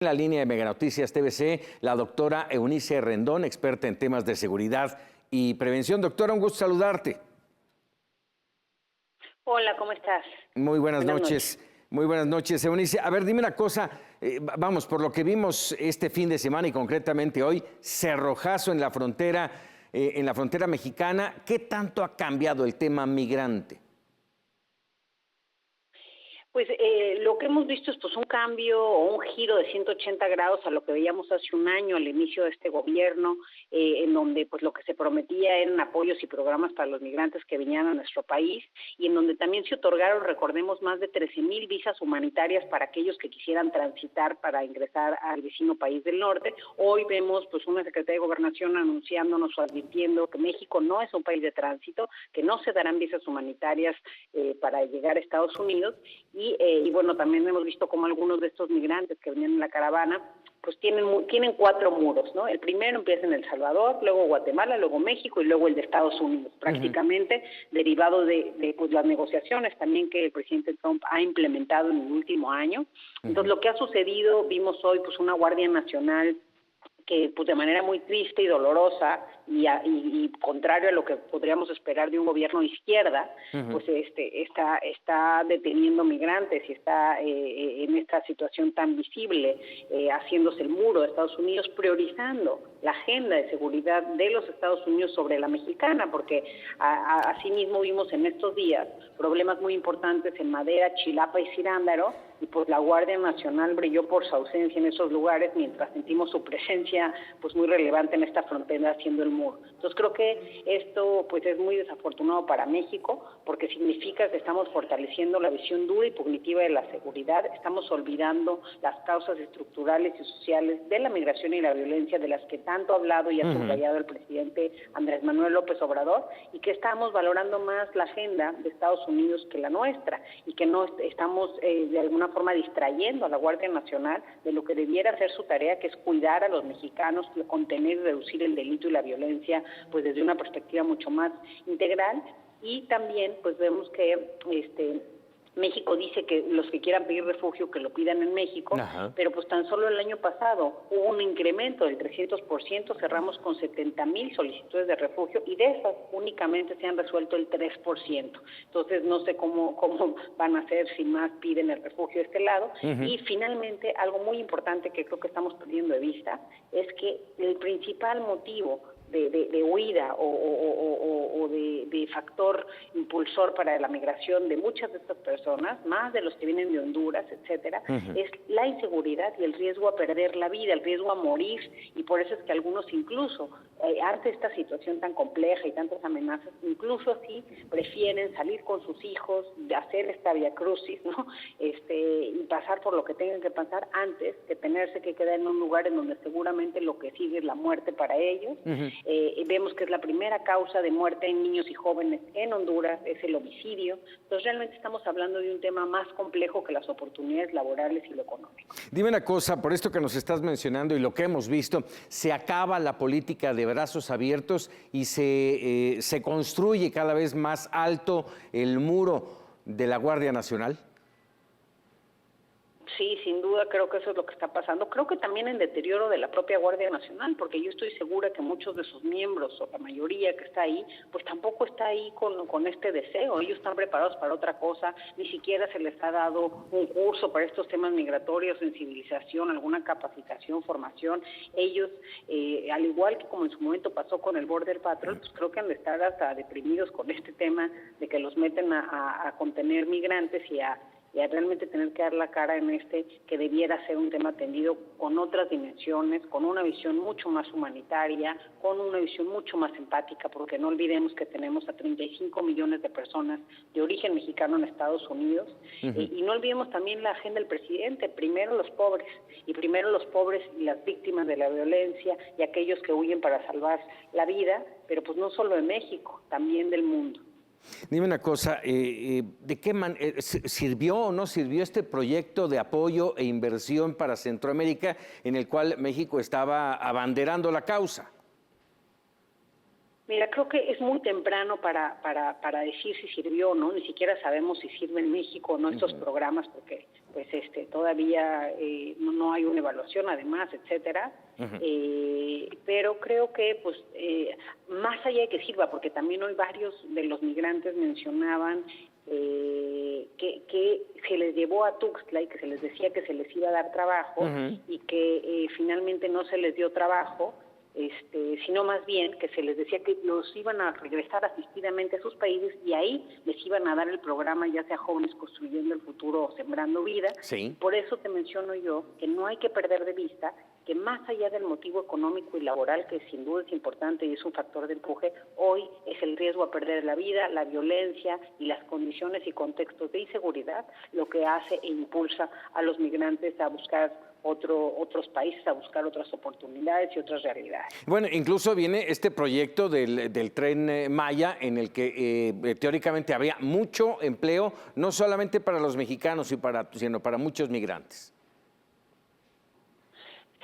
En la línea de Mega Noticias TVC, la doctora Eunice Rendón, experta en temas de seguridad y prevención. Doctora, un gusto saludarte. Hola, ¿cómo estás? Muy buenas noches. Muy buenas noches, Eunice. A ver, dime una cosa, vamos, por lo que vimos este fin de semana y concretamente hoy, cerrojazo en la frontera mexicana. ¿Qué tanto ha cambiado el tema migrante? Pues lo que hemos visto es un cambio o un giro de 180 grados a lo que veíamos hace un año al inicio de este gobierno, en donde pues lo que se prometía eran apoyos y programas para los migrantes que vinieran a nuestro país y en donde también se otorgaron, recordemos, más de 13,000 visas humanitarias para aquellos que quisieran transitar para ingresar al vecino país del norte. Hoy vemos pues una Secretaría de Gobernación anunciándonos o advirtiendo que México no es un país de tránsito, que no se darán visas humanitarias para llegar a Estados Unidos. Y bueno, también hemos visto como algunos de estos migrantes que venían en la caravana, pues tienen 4 muros, ¿no? El primero empieza en El Salvador, luego Guatemala, luego México y luego el de Estados Unidos, prácticamente derivado de pues las negociaciones también que el presidente Trump ha implementado en el último año. Entonces, lo que ha sucedido, vimos hoy pues una Guardia Nacional que pues de manera muy triste y dolorosa y contrario a lo que podríamos esperar de un gobierno de izquierda, pues está deteniendo migrantes y está en esta situación tan visible, haciéndose el muro de Estados Unidos, priorizando la agenda de seguridad de los Estados Unidos sobre la mexicana, porque asimismo vimos en estos días problemas muy importantes en Madera, Chilapa y Cirándaro, y pues la Guardia Nacional brilló por su ausencia en esos lugares, mientras sentimos su presencia pues muy relevante en esta frontera haciendo el muro. Entonces creo que esto pues es muy desafortunado para México, porque significa que estamos fortaleciendo la visión dura y punitiva de la seguridad, estamos olvidando las causas estructurales y sociales de la migración y la violencia de las que tanto ha hablado y ha subrayado el presidente Andrés Manuel López Obrador, y que estamos valorando más la agenda de Estados Unidos que la nuestra, y que no estamos de alguna forma distrayendo a la Guardia Nacional de lo que debiera ser su tarea, que es cuidar a los mexicanos, contener y reducir el delito y la violencia pues desde una perspectiva mucho más integral. Y también pues vemos que México dice que los que quieran pedir refugio que lo pidan en México, pero pues tan solo el año pasado hubo un incremento del 300%, cerramos con 70,000 solicitudes de refugio y de esas únicamente se han resuelto el 3%. Entonces no sé cómo van a hacer si más piden el refugio de este lado. Y finalmente, algo muy importante que creo que estamos perdiendo de vista es que el principal motivo de huida o de factor impulsor para la migración de muchas de estas personas, más de los que vienen de Honduras, etcétera, es la inseguridad y el riesgo a perder la vida, el riesgo a morir, y por eso es que algunos incluso, ante esta situación tan compleja y tantas amenazas, incluso así prefieren salir con sus hijos, de hacer esta vía crucis, ¿no? Y pasar por lo que tengan que pasar antes que tenerse que quedar en un lugar en donde seguramente lo que sigue es la muerte para ellos. Vemos que es la primera causa de muerte en niños y jóvenes en Honduras, es el homicidio. Entonces realmente estamos hablando de un tema más complejo que las oportunidades laborales y lo económico. Dime una cosa, por esto que nos estás mencionando y lo que hemos visto, ¿se acaba la política de brazos abiertos y se construye cada vez más alto el muro de la Guardia Nacional? Sí, sin duda creo que eso es lo que está pasando. Creo que también en deterioro de la propia Guardia Nacional, porque yo estoy segura que muchos de sus miembros, o la mayoría que está ahí, pues tampoco está ahí con este deseo. Ellos están preparados para otra cosa, ni siquiera se les ha dado un curso para estos temas migratorios, sensibilización, alguna capacitación, formación. Ellos, al igual que como en su momento pasó con el Border Patrol, pues creo que han de estar hasta deprimidos con este tema de que los meten a contener migrantes y a realmente tener que dar la cara en que debiera ser un tema atendido con otras dimensiones, con una visión mucho más humanitaria, con una visión mucho más empática, porque no olvidemos que tenemos a 35 millones de personas de origen mexicano en Estados Unidos, y no olvidemos también la agenda del presidente, primero los pobres y las víctimas de la violencia y aquellos que huyen para salvar la vida, pero pues no solo de México, también del mundo. Dime una cosa, ¿de qué manera sirvió o no sirvió este proyecto de apoyo e inversión para Centroamérica en el cual México estaba abanderando la causa? Mira, creo que es muy temprano para decir si sirvió o no, ni siquiera sabemos si sirve en México o no estos programas, porque pues todavía no hay una evaluación, además, etcétera. Pero creo que pues más allá de que sirva, porque también hoy varios de los migrantes mencionaban que se les llevó a Tuxtla y que se les decía que se les iba a dar trabajo y que finalmente no se les dio trabajo, sino más bien que se les decía que los iban a regresar asistidamente a sus países y ahí les iban a dar el programa, ya sea Jóvenes Construyendo el Futuro o Sembrando Vida. Sí. Por eso te menciono yo que no hay que perder de vista que más allá del motivo económico y laboral, que sin duda es importante y es un factor de empuje, hoy es el riesgo a perder la vida, la violencia y las condiciones y contextos de inseguridad lo que hace e impulsa a los migrantes a buscar otros países, a buscar otras oportunidades y otras realidades. Bueno, incluso viene este proyecto del Tren Maya, en el que teóricamente habría mucho empleo, no solamente para los mexicanos, sino para muchos migrantes.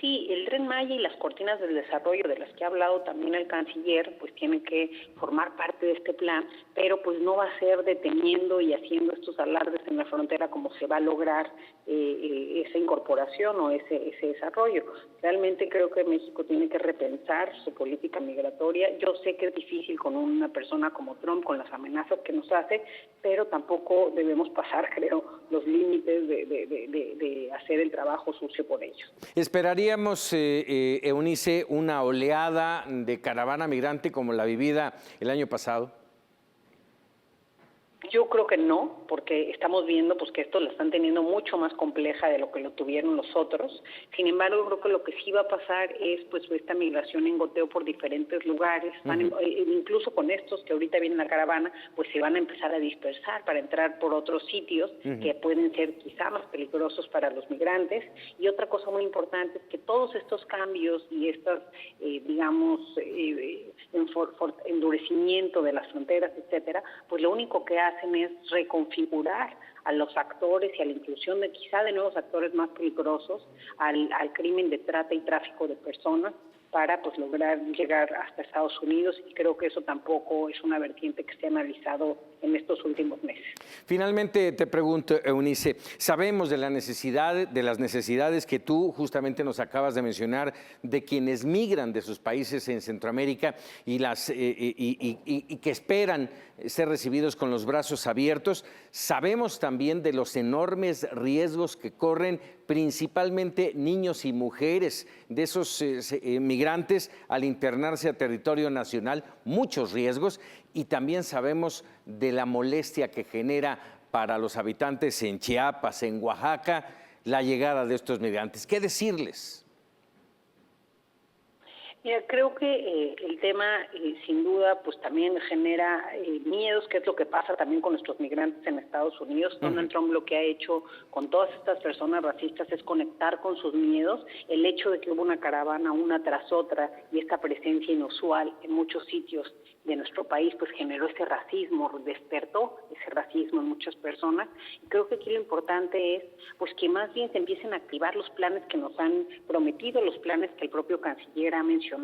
Sí, el Tren Maya y las cortinas del desarrollo de las que ha hablado también el canciller, pues tienen que formar parte de este plan, pero pues no va a ser deteniendo y haciendo estos alardes en la frontera como se va a lograr esa incorporación o ese desarrollo. Realmente creo que México tiene que repensar su política migratoria. Yo sé que es difícil con una persona como Trump, con las amenazas que nos hace, pero tampoco debemos pasar, creo, los límites de hacer el trabajo sucio por ellos. ¿Esperaríamos, Eunice, una oleada de caravana migrante como la vivida el año pasado? Yo creo que no, porque estamos viendo pues que esto lo están teniendo mucho más compleja de lo que lo tuvieron los otros. Sin embargo, creo que lo que sí va a pasar es pues esta migración en goteo por diferentes lugares. Incluso con estos que ahorita vienen a la caravana, pues se van a empezar a dispersar para entrar por otros sitios que pueden ser quizá más peligrosos para los migrantes. Y otra cosa muy importante es que todos estos cambios y estas, endurecimiento de las fronteras, etcétera, pues lo único que hacen es reconfigurar a los actores y a la inclusión de quizá de nuevos actores más peligrosos al crimen de trata y tráfico de personas para pues lograr llegar hasta Estados Unidos, y creo que eso tampoco es una vertiente que se ha analizado en estos últimos meses. Finalmente te pregunto, Eunice, sabemos de las necesidades que tú justamente nos acabas de mencionar de quienes migran de sus países en Centroamérica y que esperan ser recibidos con los brazos abiertos. Sabemos también de los enormes riesgos que corren principalmente niños y mujeres de esos migrantes al internarse a territorio nacional, muchos riesgos, y también sabemos de la molestia que genera para los habitantes en Chiapas, en Oaxaca, la llegada de estos migrantes. ¿Qué decirles? Mira, creo que el tema sin duda pues también genera miedos, que es lo que pasa también con nuestros migrantes en Estados Unidos. Donald Trump lo que ha hecho con todas estas personas racistas es conectar con sus miedos. El hecho de que hubo una caravana una tras otra y esta presencia inusual en muchos sitios de nuestro país pues generó ese racismo, despertó ese racismo en muchas personas. Y creo que aquí lo importante es pues que más bien se empiecen a activar los planes que nos han prometido, los planes que el propio canciller ha mencionado,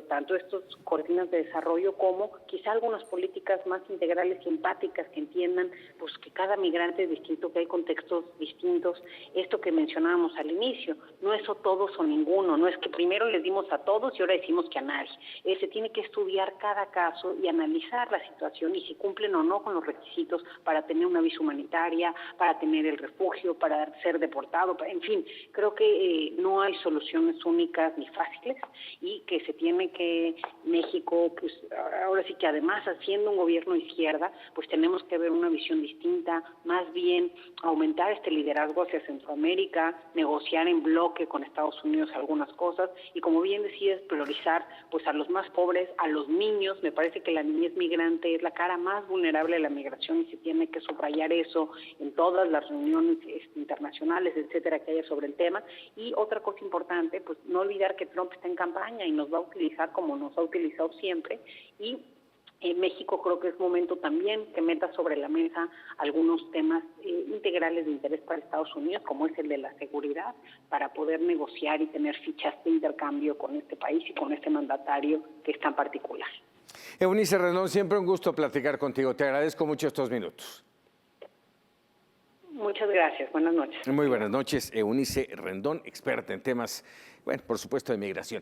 tanto estos cortinas de desarrollo como quizá algunas políticas más integrales y empáticas que entiendan pues que cada migrante es distinto, que hay contextos distintos. Esto que mencionábamos al inicio, no es o todos o ninguno, no es que primero les dimos a todos y ahora decimos que a nadie. Se tiene que estudiar cada caso y analizar la situación y si cumplen o no con los requisitos para tener una visa humanitaria, para tener el refugio, para ser deportado, en fin, creo que no hay soluciones únicas ni fáciles y que se tiene que México, pues ahora sí que además haciendo un gobierno de izquierda, pues tenemos que ver una visión distinta, más bien aumentar este liderazgo hacia Centroamérica, negociar en bloque con Estados Unidos algunas cosas y como bien decías, priorizar pues a los más pobres, a los niños. Me parece que la niñez migrante es la cara más vulnerable de la migración y se tiene que subrayar eso en todas las reuniones internacionales, etcétera, que haya sobre el tema. Y otra cosa importante, pues no olvidar que Trump está en campaña y nos va a utilizar como nos ha utilizado siempre, y en México creo que es momento también que meta sobre la mesa algunos temas integrales de interés para Estados Unidos, como es el de la seguridad, para poder negociar y tener fichas de intercambio con este país y con este mandatario que es tan particular. Eunice Rendón, siempre un gusto platicar contigo. Te agradezco mucho estos minutos. Muchas gracias. Buenas noches. Muy buenas noches, Eunice Rendón, experta en temas, bueno, por supuesto, de migración.